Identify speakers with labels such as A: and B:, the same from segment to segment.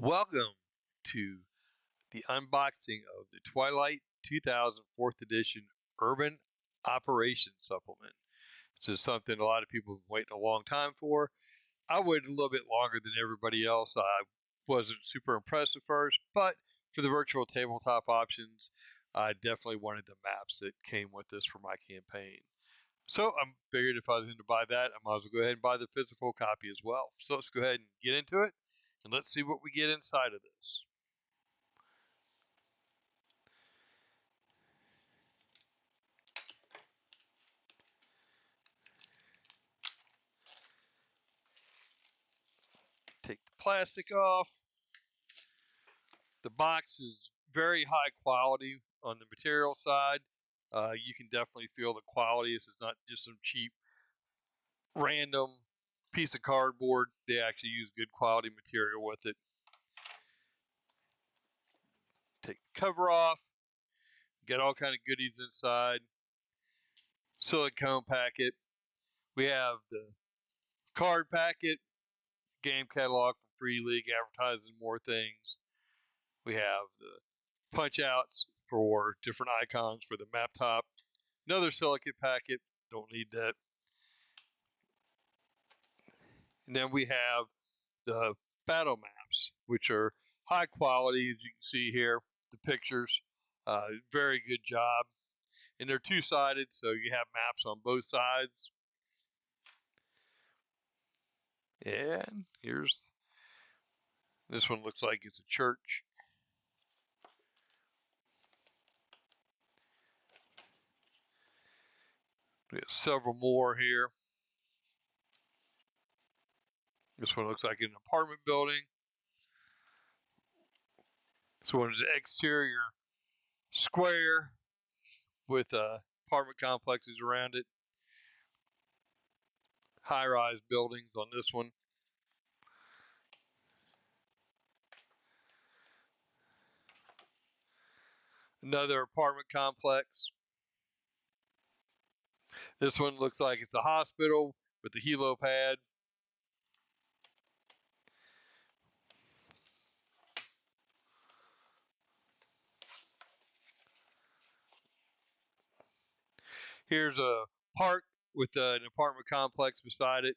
A: Welcome to the unboxing of the Twilight 2000 4th edition Urban Operations Supplement. This is something a lot of people have been waiting a long time for. I waited a little bit longer than everybody else. I wasn't super impressed at first, but for the virtual tabletop options, I definitely wanted the maps that came with this for my campaign. So I figured if I was going to buy that, I might as well go ahead and buy the physical copy as well. So let's go ahead and get into it, and let's see what we get inside of this. Take the plastic off. The box is very high quality on the material side. You can definitely feel the quality. This is not just some cheap, random piece of cardboard. They actually use good quality material with it. Take the cover off. Get all kind of goodies inside. Silicone packet. We have the card packet, game catalog from Free League advertising more things. We have the punch outs for different icons for the map top. Another silicate packet, don't need that. And then we have the battle maps, which are high quality, as you can see here. The pictures, very good job. And they're two-sided, so you have maps on both sides. And here's this one. Looks like it's a church. We have several more here. This one looks like an apartment building. This one is an exterior square with apartment complexes around it. High-rise buildings on this one. Another apartment complex. This one looks like it's a hospital with a helipad. Here's a park with an apartment complex beside it.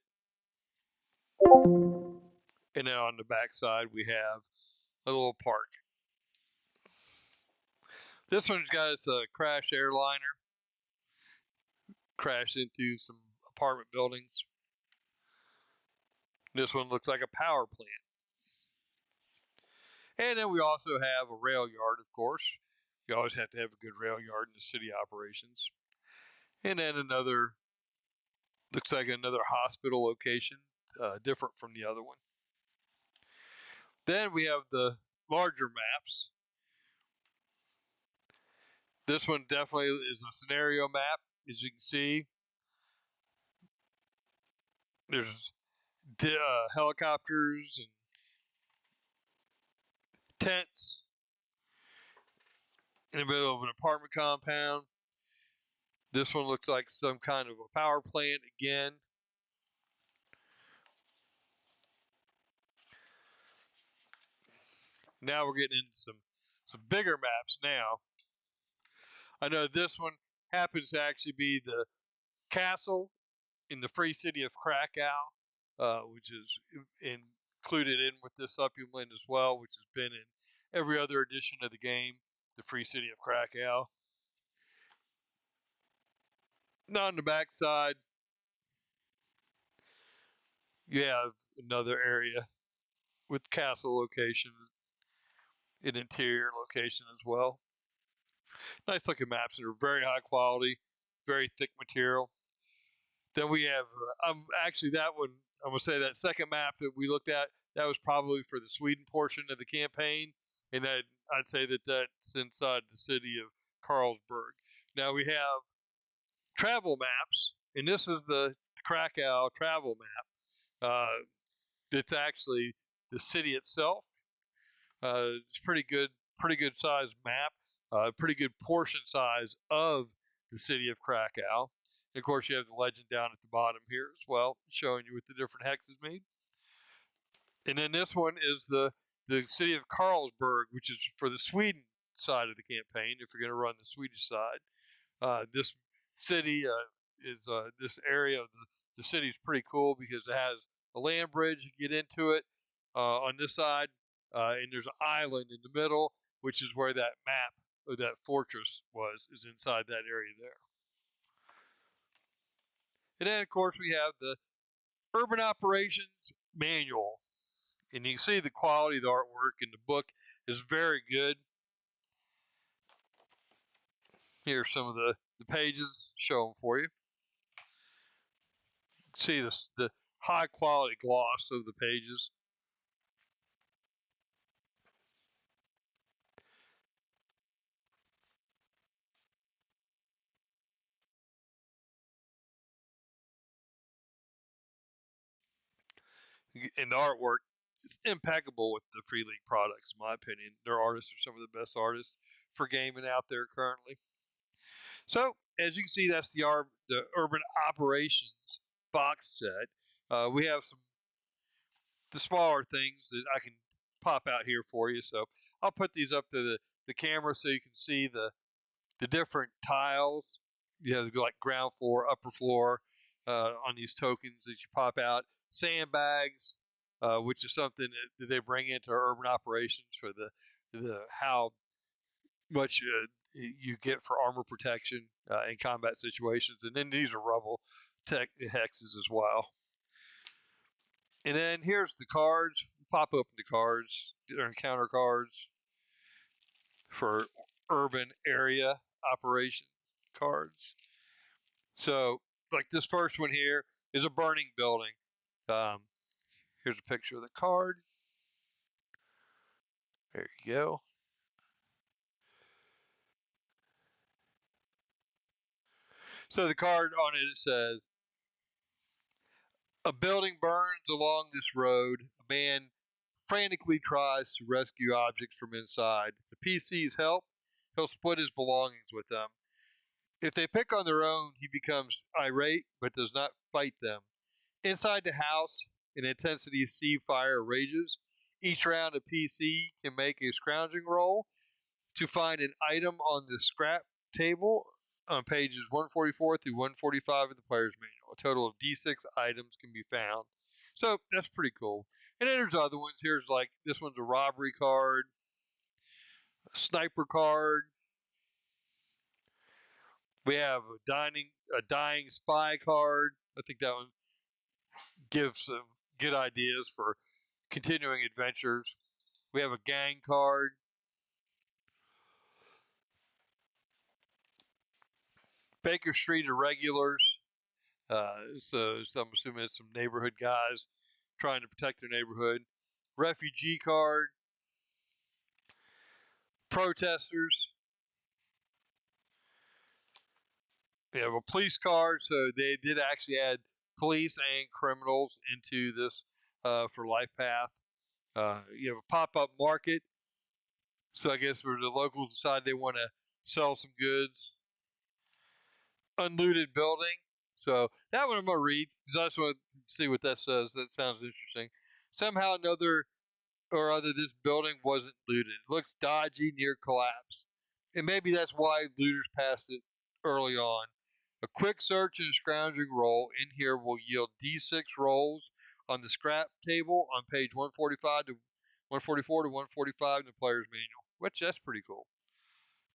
A: And then on the back side, we have a little park. This one's got a crash airliner. Crashed into some apartment buildings. This one looks like a power plant. And then we also have a rail yard, of course. You always have to have a good rail yard in the city operations. And then another, looks like another hospital location, different from the other one. Then we have the larger maps. This one definitely is a scenario map, as you can see. There's helicopters and tents in the middle of an apartment compound. This one looks like some kind of a power plant again. Now we're getting into some bigger maps now. I know this one happens to actually be the castle in the free city of Krakow, which is included in with this supplement as well, which has been in every other edition of the game, the free city of Krakow. Now on the back side, you have another area with castle location, an interior location as well. Nice looking maps that are very high quality, very thick material. Then we have, actually that one, I'm going to say that second map that we looked at, that was probably for the Sweden portion of the campaign. And I'd say that that's inside the city of Carlsberg. Now we have travel maps, and this is the Krakow travel map. It's actually the city itself. It's pretty good size map, pretty good portion size of the city of Krakow. And of course, you have the legend down at the bottom here as well, showing you what the different hexes mean. And then this one is the the city of Carlsberg, which is for the Sweden side of the campaign, if you're going to run the Swedish side. This city is this area of the city is pretty cool because it has a land bridge. You get into it on this side, and there's an island in the middle, which is where that map or that fortress is inside that area there. And then, of course, we have the Urban Operations Manual. And you can see the quality of the artwork in the book is very good. Here's some of the pages, show them for you. See the high quality gloss of the pages. And the artwork is impeccable with the Free League products, in my opinion. Their artists are some of the best artists for gaming out there currently. So, as you can see, that's the Urban Operations box set. We have the smaller things that I can pop out here for you. So I'll put these up to the camera so you can see the different tiles. You have like ground floor, upper floor on these tokens that you pop out. Sandbags, which is something that they bring into urban operations for the how much you get for armor protection in combat situations. And then these are rubble tech hexes as well. And then here's the cards. Pop open the cards. They're encounter cards for urban area operation cards. So, like this first one here is a burning building. Um, here's a picture of the card. There you go. So the card on it says, a building burns along this road. A man frantically tries to rescue objects from inside. If the PCs help, he'll split his belongings with them. If they pick on their own, he becomes irate but does not fight them. Inside the house, an intensity of sea fire rages. Each round, a PC can make a scrounging roll to find an item on the scrap table on pages 144 through 145 of the player's manual. A total of D6 items can be found. So that's pretty cool. And then there's other ones. Here's like this one's a robbery card, a sniper card. We have a dying spy card. I think that one gives some good ideas for continuing adventures. We have a gang card. Baker Street Irregulars. So I'm assuming it's some neighborhood guys trying to protect their neighborhood. Refugee card. Protesters. We have a police card. So they did actually add police and criminals into this for Life Path. You have a pop-up market. So I guess for the locals decide they want to sell some goods. Unlooted building. So that one I'm gonna read because I just want to see what that says. That sounds interesting. Somehow another or other, this building wasn't looted. It looks dodgy, near collapse, and maybe that's why looters passed it early on. A quick search and a scrounging roll in here will yield D6 rolls on the scrap table on page 145 to 144 to 145 in the player's manual, which that's pretty cool.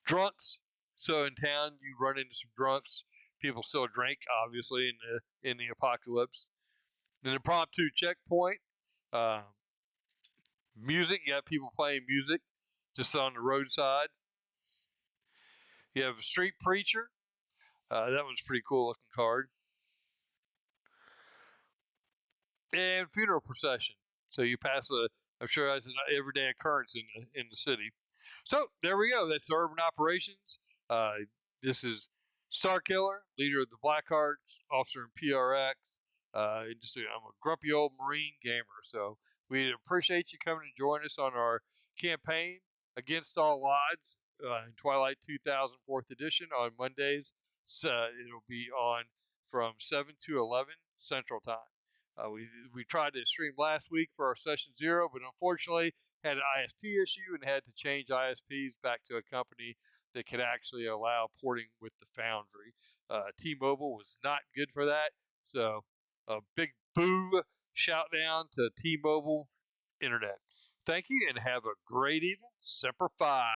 A: Drunks. So in town, you run into some drunks. People still drink, obviously, in the apocalypse. Then a impromptu checkpoint. Uh, music. You got people playing music just on the roadside. You have a street preacher. That was a pretty cool looking card. And funeral procession. So you pass I'm sure that's an everyday occurrence in the city. So there we go. That's urban operations. Uh, this is Starkiller, leader of the Blackhearts, officer in PRX. I'm a grumpy old Marine gamer. So we appreciate you coming to join us on our campaign against all odds in Twilight 2000 4th edition on Mondays. So it'll be on from 7 to 11 Central Time. We tried to stream last week for our session 0, but unfortunately had an ISP issue and had to change ISPs back to a company that could actually allow porting with the Foundry. T-Mobile was not good for that, so a big boo shout down to T-Mobile Internet. Thank you and have a great evening. Semper Fi.